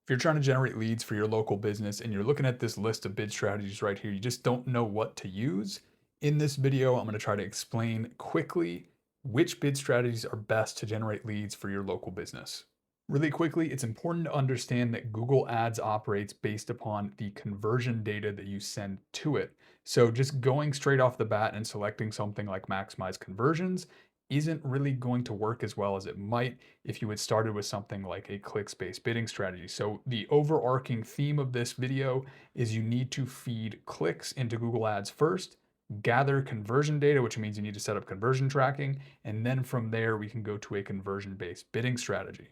If you're trying to generate leads for your local business and you're looking at this list of bid strategies right here, you just don't know what to use. In this video, I'm going to try to explain quickly which bid strategies are best to generate leads for your local business. Really quickly, it's important to understand that Google Ads operates based upon the conversion data that you send to it. So just going straight off the bat and selecting something like maximize conversions isn't really going to work as well as it might if you had started with something like a clicks-based bidding strategy. So the overarching theme of this video is you need to feed clicks into Google Ads first, gather conversion data, which means you need to set up conversion tracking, and then from there we can go to a conversion-based bidding strategy.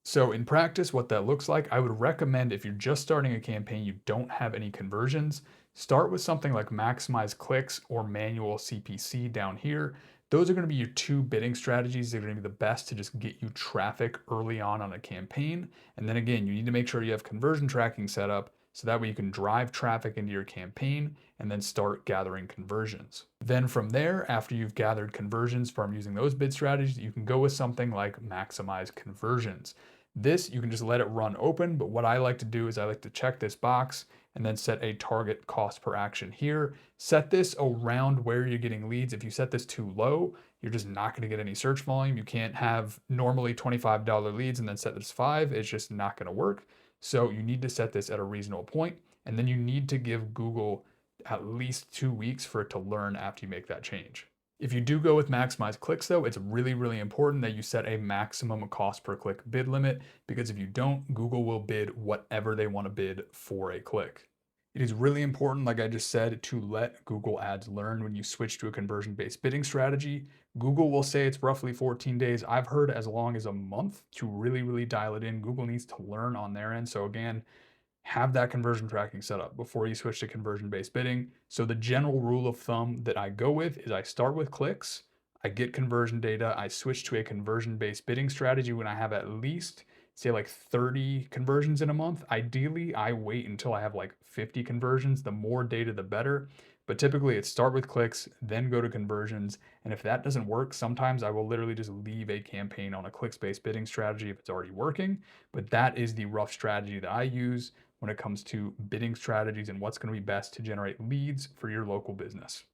So in practice, what that looks like, I would recommend if you're just starting a campaign, you don't have any conversions, start with something like maximize clicks or manual CPC down here. Those are going to be your two bidding strategies that are going to be the best to just get you traffic early on a campaign. And then again, you need to make sure you have conversion tracking set up so that way you can drive traffic into your campaign and then start gathering conversions. Then from there, after you've gathered conversions from using those bid strategies, you can go with something like maximize conversions. This, you can just let it run open, but what I like to do is I like to check this box and then set a target cost per action here. Set this around where you're getting leads. If you set this too low, you're just not going to get any search volume. You can't have normally $25 leads and then set this 5. It's just not going to work. So you need to set this at a reasonable point, and then you need to give Google at least 2 weeks for it to learn after you make that change. If you do go with maximize clicks though, it's really, really important that you set a maximum cost per click bid limit, because if you don't, Google will bid whatever they want to bid for a click. It is really important, like I just said, to let Google Ads learn when you switch to a conversion-based bidding strategy. Google will say it's roughly 14 days. I've heard as long as a month to really, really dial it in. Google needs to learn on their end. So again, have that conversion tracking set up before you switch to conversion-based bidding. So the general rule of thumb that I go with is I start with clicks, I get conversion data, I switch to a conversion-based bidding strategy when I have at least, say, like 30 conversions in a month. Ideally, I wait until I have like 50 conversions. The more data, the better. But typically it's start with clicks, then go to conversions. And if that doesn't work, sometimes I will literally just leave a campaign on a clicks-based bidding strategy if it's already working. But that is the rough strategy that I use when it comes to bidding strategies and what's going to be best to generate leads for your local business.